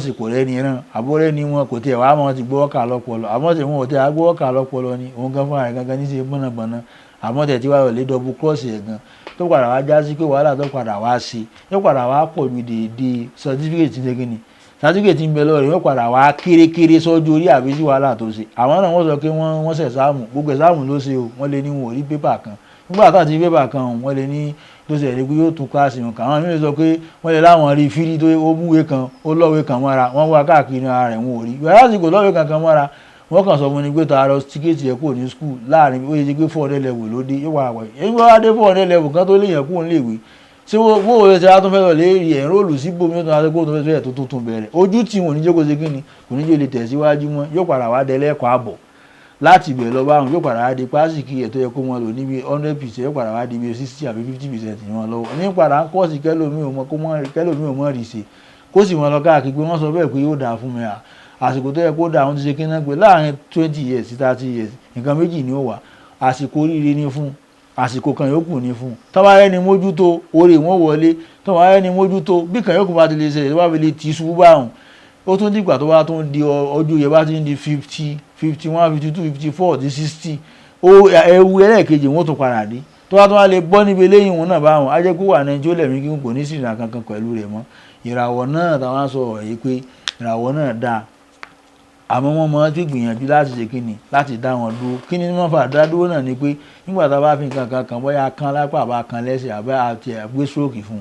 sì kò rẹ́ni rán àbúrẹ́ ni wọn kò tẹ̀ wá mọ́ ti gbọ́ ọkà lọ́pọlọ àmọ́ tẹ̀ wọn ò tẹ̀ àgbọ́ ọkà lọ́pọlọ ni òun gan fúnra rẹ̀ gangan ní ṣe gbọ́nàgbọ́nà àmọ́ tẹ̀ tí wàá lọ lé dọ́bù kírọ́ọ̀sì ẹ̀ gan tó padà wá já sí pé wàhálà tó padà wá sí yóò padà wá pọ̀ ju dèédé certificate ṣe kí ni certificate ń bẹ lọ́rẹ̀ yóò padà wá kéré sọ́jú orí àbí sí wàhálà tó ṣe àwọn náà wọ́n sọ pé wọ́n ṣẹ̀ sáàmù gbogbo ẹ̀sáàmù ló ṣe o wọ́n lè ní wọn ò rí pépà kan nígbà tó àti pépà kan wọ́n lè ní tó ṣe ẹ̀rí pé yóò tún kíláàsì wọn kàn àwọn mìíràn sọ pé wọ́n lè láwọn rí fírí tó ó múwé kan ó lọ́wé kan mọ́ra wọ́n wá káàkiri ara rẹ̀ wọn ò rí yàrá àsìkò lọ́wé kankan mọ́ra wọ́n kàn sọ fún ni pé tó ara tíkẹ́ẹ̀tì yẹ kúrò ní skul láàrin ó yẹ ṣe pé 400 level ló dé yóò wà wẹ̀ èyí wọ́n wá dé 400 level kan tó lè yàn kúrò níléèwé ṣé wọ́n ò lè ṣe àtúnfẹ́ lọ léèrè ẹ̀rọ́ọ̀lù sí bomi tó ń tó fẹ́ tó tuntun bẹ̀rẹ̀ ojú tí wọn ò ní jẹ́ kó ṣe kí ni kò ní jẹ́ lè tẹ̀síwájú mọ́ yóò padà wá dẹ́lẹ́kọ̀ọ́ àbọ̀ láti ibẹ̀ lọ báwọn yóò padà wá di pásìkì ẹ̀ tó yẹ kó wọn lò níbi 100% yóò padà wá di bí 60 àbí 50% ní wọn lọ́wọ́ ní padà ń kọ́ sí kẹ́lòmí ò mọ́ rí ṣe kó sì wọn lọ káàkiri pé wọ́n sọ bẹ́ẹ̀ pé yóò dáa fún mi àsìkò tó yẹ kó dáa wọn ti ṣe kí náà pé láàrin 20 years sí 30 years nǹkan méjì ni ó wà àsìkò oríire ní fún àsìkò kan yòókù ní fún tọ́ba ẹni mójútó orí wọn wọlé tọ́ba ẹni mójútó bí kan yòókù bá ti lè ṣẹlẹ̀ tó bá fi lè tì í ṣubú báwọn ó tún dìgbà tó bá tún di ọjọ́ yẹn bá ti ń di 50 51 52 54 di 60 ewu ẹlẹ́ẹ̀kejì wọn tún padà dé tó bá tún wá lè bọ́ níbi eléyìí wọn náà báwọn á jẹ́ kó wà ní ẹjọ́ lẹ̀mí kí n kò ní sí ìrìnà kankan pẹ̀lú rẹ̀ mọ́ ìràwọ̀ náà táwọn sọ ọ̀rọ̀ yìí pé ìràwọ̀ náà dáa àmọ́ wọ́n mọ̀ ti gbìyànjú láti ṣe kíni láti dá wọn dúró kíni wọ́n fà dá dúró náà ni pé nígbà tá a bá fi nǹkan kan bóyá kan lápá àbá kan lẹ́sẹ̀ àbá àti àgbé stroke fún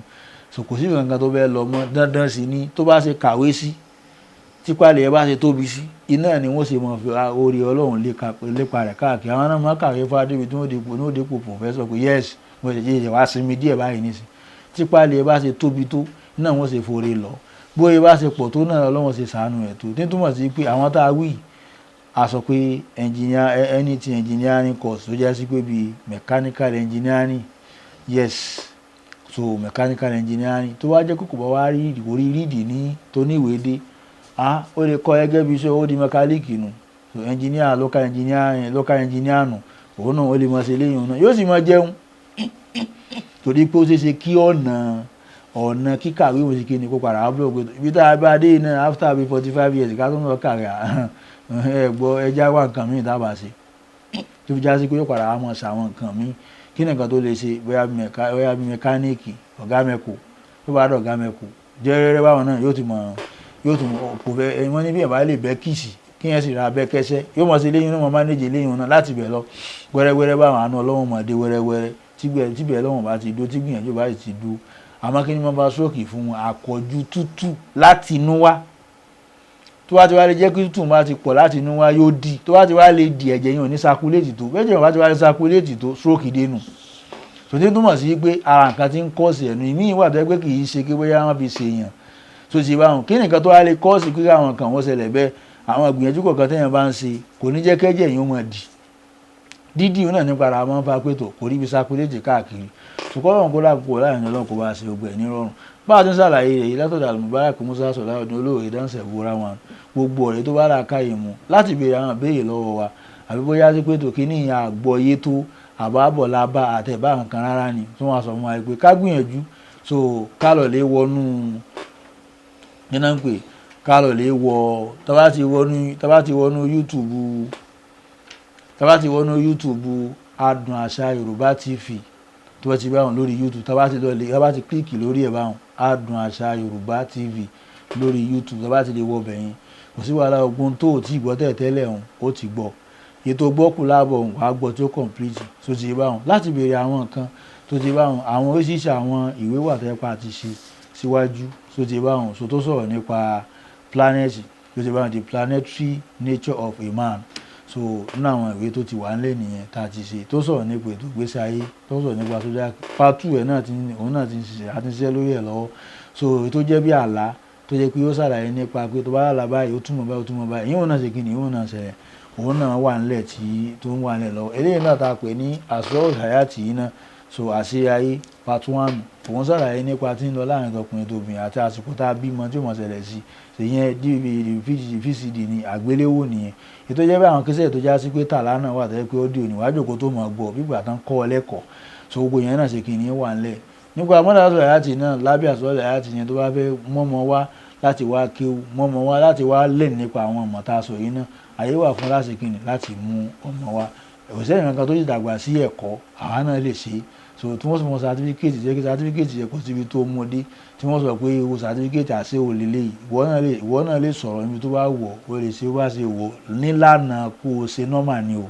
so kò sí nǹkan tó bẹ́ẹ̀ lọ mọ́ dandan sí ni tó bá ṣe kàwé sí típalẹ̀ ẹ bá ṣe tóbi sí iná ni wọ́n ṣe mọ̀ fi orí ọlọ́run lépa rẹ̀ káàkiri àwọn náà máa kàwé fún adébí tí wọ́n dépò pòfẹ́sọ̀ pé yes mo ṣe ṣe wá sinmi díẹ̀ báyìí nísìn típalẹ̀ ẹ bá ṣe tóbi tó iná wọ́n ṣe forí lọ bóyá bá ṣe pọ̀ tó náà ọlọ́run ṣe sàánú ẹ̀ tó nítumọ̀ sí pé àwọn tá a wí a sọ pé anything engineering course tó jẹ́ sí pé bíi mechanical engineering yes so mechanical engineering tó wá jẹ́ kókò bá wá rí orí rídì ní tó níwèé dé ó lè kọ́ ẹgẹ́ bí iṣẹ́ ó di mẹkáníìkì nù so engineer local engineer nù òun náà ó lè máa ṣe léyìn náà yóò sì máa jẹun torí pé ó ṣeé ṣe kí ọ̀nà kíkàwé òun sì kí ni kó padà wá blog ibi tá a bá dé náà after bí 45 years ká tó ń lọ kàrí ẹgbọ́ ẹja wà nǹkan míì tábà ṣe tó fi já sí pé yóò padà wá mọ̀ ṣàwọn nǹkan míì kí nìkan tó lè ṣe bóyá bí mẹkáníìkì ọ̀gá mẹ́kò tó bá dọ̀gá mẹ́kò jẹ́rẹ́rẹ́ báwọn náà yóò tún kò fẹ́ wọ́n ní bí ẹ̀ bá lè bẹ́ kìsì kí yẹn sì ra abẹ́ kẹsẹ́ yóò mọ̀ sí léyìn náà mọ̀ mánéjì léyìn náà láti bẹ̀ lọ wẹ́rẹ́wẹ́rẹ́ báwọn àánú ọlọ́run mọ̀ dé wẹ́rẹ́wẹ́rẹ́ tíbẹ̀ lọ́wọ́n bá ti dó tí gbìyànjú bá ti dó àmọ́ kí ni wọ́n bá sókè fún àpọ̀jù tútù láti inú wá tó bá ti wá lè jẹ́ kí tútù bá ti pọ̀ láti inú wá yóò di tó bá ti wá lè di ẹ̀jẹ̀ yẹn ò ní sakuléètì tó bẹ́ẹ̀ jẹ́ bá ti wá lè sakuléètì tó sókè dénú tòtí túmọ̀ sí pé ara nǹkan ti ń kọ́ọ̀sì ẹ̀nu ìmí ìwà tó yẹ pé kì í ṣe pé bóyá wọ́n fi ṣe èèyàn tó ti báwọn kí nìkan tó wá lè kọ́ọ̀sì pé àwọn kan wọ́n ṣẹlẹ̀ bẹ́ẹ̀ àwọn ìgbìyànjú kọ̀ọ̀kan téèyàn bá ń ṣe kò ní jẹ́ kẹ́jẹ̀ yẹn ó mọ̀ dídì náà nípa ara máa ń fa pé tó kò rí ibi sakuléètì káàkiri ṣùgbọ́n ọ̀run kó lápò láàrin ọlọ́run kó bá ṣe gbogbo ẹ̀ nírọ̀rùn bá a ti ń ṣàlàyé rẹ̀ yìí látọ̀dọ̀ Al-Mubarak Musa sọ̀rọ̀ ọdún olóòrè dáńsẹ̀ bóra wọn gbogbo ọ̀rẹ́ tó bá rà káyè mu láti béèrè àwọn béèrè lọ́wọ́ wa àbí bóyá sí pé tòkí ní ìyá àgbọ̀yé tó àbábọ̀ lábá àtẹ̀bá nǹkan rárá ni tí wọ́n sọ fún wa pé ká gbìyànjú so kálọ̀ lè wọnú nínú pé kálọ̀ lè wọ tábà ti wọnú YouTube Adùn Àṣà Yorùbá TV tó bá ti bá wọn lórí YouTube tá bá ti kílìkì lórí ẹ̀ báwọn Adùn Àṣà Yorùbá TV lórí YouTube tá bá ti lè wọ ọbẹ̀ yẹn kò sí wàhálà ogun tó ò tí gbọ́ tẹ́lẹ̀ ọ̀hún ó ti gbọ́ ètò gbọ́kù láàbọ̀ ọ̀hún wàá gbọ́ tí ó complete tó ti bá wọn láti béèrè àwọn nǹkan tó ti bá wọn àwọn oríṣiríṣi àwọn ìwé wà tẹ́pà ti ṣe síwájú tó ti bá wọn so tó sọ̀rọ̀ nípa planet tó ti bá wọn the planetary nature of a man so nínú àwọn ìwé tó ti wà nílẹ̀ nìyẹn tá a ti ṣe tó sọ̀rọ̀ nípa ètò ìgbésí ayé tó sọ̀rọ̀ nípa sójà part 2 ẹ̀ náà òun náà ti ń ṣiṣẹ́ àti ṣiṣẹ́ lórí ẹ̀ lọ́wọ́ so ètò jẹ́ bí àlá tó jẹ́ pé ó ṣàlàyé nípa pé tó bá là báyìí ó túmọ̀ báyìí ìyẹn òun náà ṣe kí ni ìyẹn òun náà ṣẹlẹ̀ òun náà wà nílẹ̀ tó ń wà nílẹ̀ lọ́wọ́ eléyìí náà ta pè ní Asrarul Hayati yìí náà so àṣírí ayé part 1 òun ṣàlàyé nípa tí ń lọ láàrin ọkùnrin tó obìnrin àti àsìkò tá a bímọ tí ó mọ̀ ṣẹlẹ̀ sí ìyẹn dvd vcd ní àgbéléwò nìyẹn ètò jẹ́ bí àwọn kẹsẹ̀ tó já sí pé tààlà náà wà tẹ́lẹ̀ pé ó di òníwájú kó tó mọ̀ gbọ́ bígbà tán kọ́ ọ lẹ́kọ̀ọ́ so gbogbo yẹn náà ṣe kì í wà nílẹ̀ nípa Asrarul Hayati náà lábẹ́ Asrarul Hayati yẹn tó bá fẹ́ mọ́mọ́ wá láti wá kéwú mọ́mọ́ wa láti wá lè nípa àwọn ọmọ tá a sọ yìí náà àyè wà fún láti kíni láti mú ọmọ wa òṣèlú nǹkan tó ti dàgbà sí ẹ̀kọ́ àwa náà lè ṣe so tí wọ́n sọ fún certificate jẹ́ kí certificate yẹ kó síbi tó mú dé tí wọ́n sọ pé owó certificate àṣẹ ò lélẹ̀ ìwọ náà lè sọ̀rọ̀ níbi tó bá wọ̀ o lè ṣe bá ṣe wọ̀ nílànà kó o ṣe normal ni o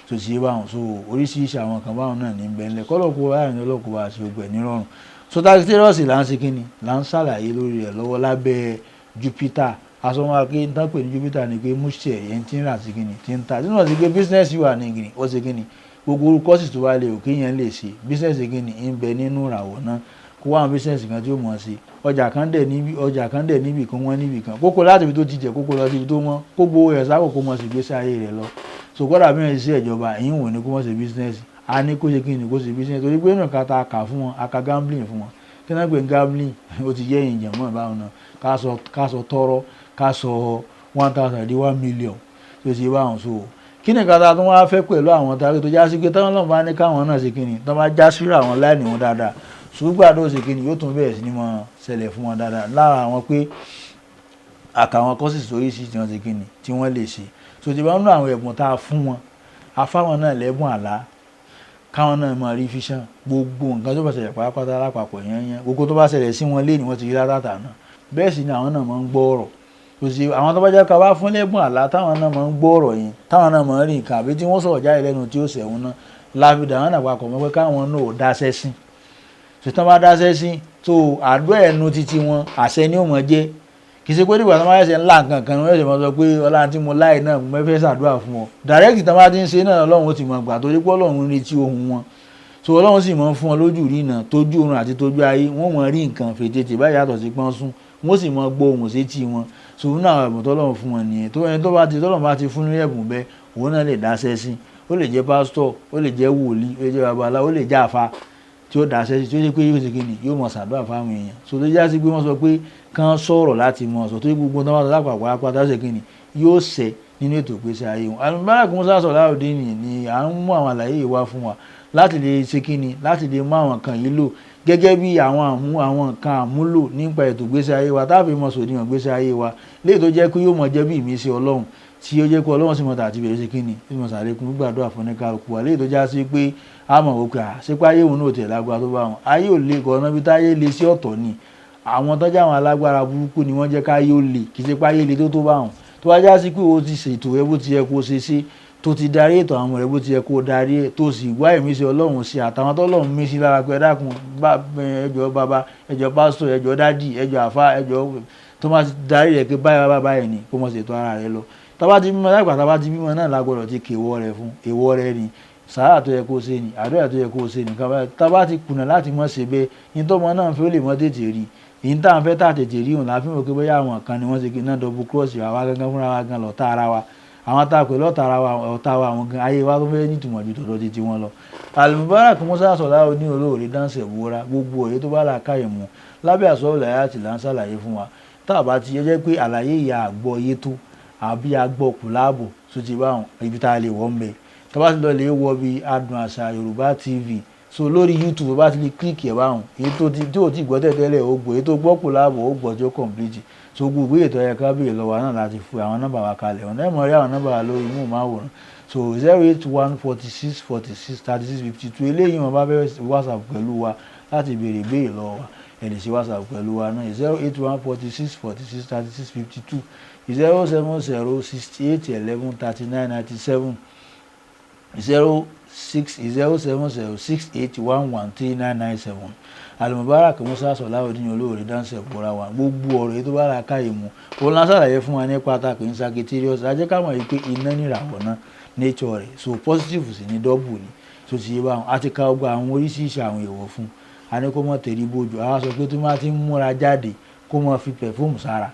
tó ṣe báwọn so oríṣiríṣi àwọn kan báwọn náà ní bẹ́ńlẹ̀ kọ́lọ́kọ́ láàrin ọlọ́kọ̀ bá ṣe ògbẹ̀ nírọ̀rùn so tactérọ́ọ̀sì là ń ṣe kíni là ń ṣàlàyé lórí rẹ̀ lọ́wọ́ lábẹ́ Jupiter asọ́nwá pé n tán pè ní Jupiter ni pé múṣẹ̀ yẹn ti ń rà sí kíni ti ń ta nínú ọ̀sẹ̀ pé business wà ní kíni ó ṣe kíni gbogbo courses tó wá lè òkè yẹn lè ṣe business kíni ń bẹ nínú ìràwọ̀ náà kó wá àwọn business kan tí ó mọ̀ sí ọjà kan dẹ̀ níbì kan wọ́n níbì kan kókó láti ibi tó ti jẹ kókó lọ sí ibi tó wọ́n kó gbowó rẹ̀ sáwò kó mọ̀ sí gbèsè ayé rẹ̀ lọ so kọ́dà bí wọ́n ṣe ìjọba èyí wò ní kó mọ̀ sí business a ní kó ṣe kíni kó ṣe business torí pé nǹkan tá a kà fún wọn a ka gambling fún wọn kí náà pé gambling ó ti yẹ ìyẹn mọ́ ìbáwọn náà ká sọ tọrọ ká sọ 1,000 di 1 million tó ṣe báwọn so kí ni kata tó wá fẹ́ pẹ̀lú àwọn tàbí tó já sí pé táwọn náà bá ní káwọn náà ṣe kíni tó bá já sí àwọn láìní wọn dáadáa ṣùgbọ́n àdó ṣe kíni yóò tún bẹ̀rẹ̀ sí ní mọ́ ṣẹlẹ̀ fún wọn dáadáa lára àwọn pé àtàwọn courses oríṣiríṣi tí wọ́n ṣe kíni tí wọ́n lè ṣe so ti bá ń lo àwọn ẹ̀bùn tá a fún wọn afáwọn náà lẹ́bùn àlá káwọn náà máa rí fíṣàn gbogbo nǹkan tó bá ṣẹlẹ̀ pátápátá lápapọ̀ yẹn gbogbo tó bá ṣẹlẹ̀ sí wọn lé ní wọ́n ti rí látàtà náà bẹ́ẹ̀ sì ni àwọn náà máa ń gbọ́ ọ̀rọ̀ kò sí àwọn tó bá jẹ́ ká wá fún lẹ́bùn àlá táwọn náà máa ń gbọ́ ọ̀rọ̀ yẹn táwọn náà máa ń rí nǹkan àbí tí wọ́n sọ̀rọ̀ jáde lẹ́nu tí ó sẹ̀wọ̀n náà láfidà àwọn náà papọ̀ mọ́ pé káwọn náà ò dáṣẹ́ sí ṣùgbọ́n bá dáṣẹ́ sí tó àdúrà ẹnu títí wọn àṣẹ ni ó mọ̀ jẹ́ kì í ṣe pé nígbà tó máa ṣe ńlá nǹkan kan wọ́n ṣe máa sọ pé ọlá tí mo láì náà mo fẹ́ ṣàdúrà fún ọ dàrẹ́kì tó máa ti ń ṣe náà ọlọ́run ó ti mọ̀ gbà torí pé ọlọ́run retí ohun wọn so ọlọ́run sì máa ń fún ọ lójú rí náà tójú oorun àti tójú ayé wọ́n mọ̀ rí nǹkan fètètè báyìí yàtọ̀ sí pọ́n sún wọ́n sì mọ̀ gbọ́ ohùn sétí wọn so nínú àwọn ẹ̀bùn tọ́lọ́run fún wọn nìyẹn tó ẹni tọ́lọ́run bá ti fún ní ẹ̀bùn bẹ́ẹ̀ òun náà lè dáṣẹ́ sí ó lè jẹ́ pásítọ̀ ó lè jẹ́ wòlíì ó lè jẹ́ babaláwo ó lè jẹ́ àfa tí ó dáṣẹ́ sí tí ó jẹ́ pé yóò ṣe kíni yóò mọ̀ ṣàdúrà fáwọn èèyàn so tó já sí pé wọ́n sọ pé kán sọ̀rọ̀ láti mọ̀ sọ tó yẹ gbogbo tó bá sọ lápapọ̀ apáta ṣe kíni yóò ṣẹ nínú ètò ìgbésí ayé wọn Al-Mubarak Musa Salaudeen ni à ń mú àwọn àlàyé yìí wá fún wa láti lè ṣe kíni láti lè mú àwọn kan yìí lò gẹ́gẹ́ bí àwọn nǹkan àmúlò nípa ètò ìgbésí ayé wa táàbí mọ̀ sòdìwọ̀n ìgbésí ayé wa léyìí tó jẹ́ pé yóò mọ̀ jẹ́ bí ìmísí Ọlọ́run tí ó jẹ́ pé Ọlọ́run sì mọ̀ tàbí bẹ̀rẹ̀ ṣe kíni tí mo ṣàlékún gbàdúrà fún ní kálukú wa léyìí tó já sí pé a mọ̀ wò pé àṣepá ayé òun náà tẹ̀ lágbára tó bá wọn ayé ò le kọ̀ọ̀nà bí táyé le sí ọ̀tọ̀ ni àwọn tọ́jú àwọn alágbára burúkú ni wọ́n jẹ́ káyé ó le kì í ṣe pé ayé le tó bá wọn tó wá já sí pé o ti ṣètò ẹ bó ti yẹ kó ṣe ṣe tó ti darí ètò àwọn rẹ bó ti yẹ kó darí ẹ tó sì wá ìmísí Ọlọ́run sí àtàwọn tọ́lọ́run mí sí lára pé dákun ẹjọ́ bàbá ẹjọ́ pásítọ̀ ẹjọ́ dádì ẹjọ́ àfá ẹjọ́ tó máa ti darí rẹ pé báyọ̀ báyẹ̀ ni kó mọ̀ ṣètò ara rẹ lọ tábà ti bímọ lágbà tábà ti bímọ náà lágbọ́dọ̀ ti kéwọ́ rẹ fún èwọ́ rẹ ni sàárà tó yẹ kó ṣe ni àdúrà tó yẹ kó ṣe nìkan báyìí tábà ti kùnà láti mọ̀ ṣe bẹ́ẹ̀ ní tọ́mọ náà fẹ́ ó lè mọ́ tètè rí èyí tá à ń fẹ́ tà tètè rí òun láfi mọ̀ pé bóyá àwọn kan ni wọ́n ṣe kí náà double cross àwa gangan fúnra wa gan lọ́tà ara wa àwọn tá a pè lọ́tà ara wa ọ̀tá wa àwọn gan ayé wa tó fẹ́ nítumọ̀ ju tọ̀dọ̀ títí wọn lọ. Al-Mubarak Musa Salaudeen olóòrè dáńsẹ̀ búra gbogbo òye tó bá là káyè mu lábẹ́ àsọ̀rọ̀ àyàtì là ń ṣàlàyé fún wa tá a bá ti jẹ́ pé àlàyé ìyá àgbọ̀ yé tó àbí àgbọ̀ kùláàbò tó ti bá wọn ibi tá a lè wọ́n bẹ̀ tá a bá ti lọ lè wọ bí Adùn Àṣà Yorùbá TV so lórí YouTube bá ti lè kílìkì ẹ̀ báwọn èyí tó ti gbọ́ tẹ́tẹ́lẹ̀ ó gbọ́ èyí tó gbọ́ kùláàbò ó gbọ́ tí ó complete so gbogbo ètò ẹ̀ka bèèrè lọ́wọ́ náà láti fún àwọn nọ́mbà wa kalẹ̀ ọ̀nà ẹ̀mọ̀ rí àwọn nọ́mbà wa lórí mú máwòrán so 081 46 46 36 52 eléyìí wọn bá fẹ́ WhatsApp pẹ̀lú wa láti béèrè lọ́wọ́ wa ẹ lè ṣe WhatsApp pẹ̀lú wa náà 081 46 46 36 52 070 68 11 39 97 070 68 11 3997 Al-Mubarak Musa Salaudeen olóòrè dáńsẹ̀ bọ́ra wa gbogbo ọ̀rọ̀ èyí tó bá ra káyè mu òun la ṣàlàyé fún wa ní pàtàkì ní Sagittarius ajẹ́ ká mọ̀ yìí pé iná níràwọ̀ náà nature rẹ̀ so positive sì ní double ni so ti yé báwọn àti ká gba àwọn oríṣiríṣi àwọn èèwọ̀ fún a ní kó mọ̀ tẹ̀rí bójú àwa sọ pé tó máa ti ń múra jáde kó mọ̀ fi perfume sára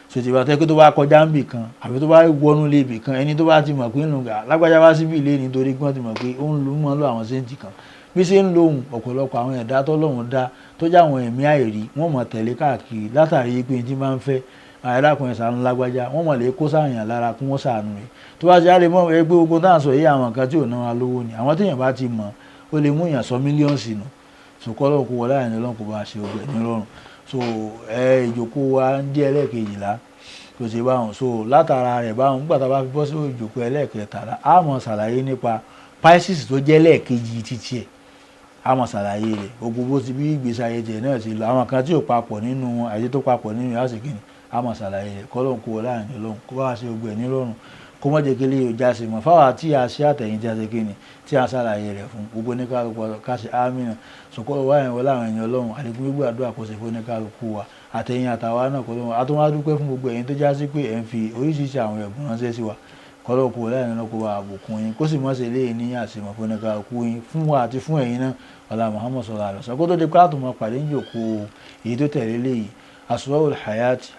so ti bá tẹ́ pé tó bá kọjá ń bì kan àbí tó bá wọnú lé bì kan ẹni tó bá ti mọ̀ pé ń lò gà lágbájá wá síbí ilé nítorí pé wọ́n ti mọ̀ pé ó ń mọ̀ lọ àwọn séǹtì kan bí ṣe ń lóhùn ọ̀pọ̀lọpọ̀ àwọn ẹ̀dá tọ́lọ́run dá tó jẹ́ àwọn ẹ̀mí àìrí wọ́n mọ̀ tẹ̀lé káàkiri látàrí pé tí máa ń fẹ́ àìrákùnrin ṣàánú lágbájá wọ́n mọ̀ lè kó sáàyàn lára kún wọ́n ṣàánú rẹ̀ tó bá ṣe á lè mọ̀ ẹgbẹ́ gbogbo táà sọ yìí àwọn nǹkan tí ò náà lówó ni àwọn téèyàn bá ti mọ̀ ó lè mú èèyàn sọ mílíọ̀nù sínú ṣùkọ́lọ́ kó wọlé àyìn lọ́n kó bá ṣe ọgbẹ̀ nírọ̀rùn so ìjókòó wa ń jẹ́ ẹlẹ́ẹ̀kejìlá tó ṣe báwọn so látara rẹ̀ báwọn nígbà tá a bá fi bọ́ sí ìjókòó ẹlẹ́ẹ̀kẹtàlá a máa ṣàlàyé nípa Pisces tó jẹ́ ẹlẹ́ẹ̀kejì títí ẹ̀ a máa ṣàlàyé rẹ̀ gbogbo bó ti bí ìgbésí ayé tiẹ̀ náà ti lọ àwọn kan tí ò papọ̀ nínú wọn àyè tó papọ̀ nínú yàtọ̀ a máa ṣàlàyé rẹ̀ kọ́lọ́n kó láàrin Ọlọ́run kó bá wa ṣe gbogbo ẹ̀ nírọ̀rùn kó mọ́ jẹ́ kí lè já sí mọ́ fáwọn tí a ṣe àtẹ̀yìn tí a ṣe kíni tí a ṣàlàyé rẹ̀ fún gbogbo oníkálukú káṣí ámìnà sọ̀kọ́ wáyé wọlé àwọn èèyàn Ọlọ́run àdékùn gbogbo àdúrà kó ṣe fún oníkálukú wa àtẹ̀yìn àtàwa náà kọ́lọ́run àtúnwá dúpẹ́ fún gbogbo ẹ̀yin tó já sí pé ẹ̀ ń fi oríṣiríṣi àwọn ẹ̀bùn ránṣẹ́ sí wa kọ́lọ́run kó láàrin náà kó bá àbùkún yín kó sì mọ́ sí eléyìí ní àṣemọ̀ fún oníkálukú yín fún wa àti fún ẹ̀yin náà ọ̀la Muhammad sallallahu alaihi wasallam kó tó di pé àtùmọ̀ pàdé ń jòkó èyí tó tẹ̀lé léyìí aswa'ul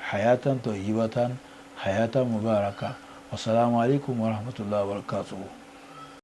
hayatan tayyibatan hayatan mubaraka. Wassalamu alaikum warahmatullahi wabarakatuh.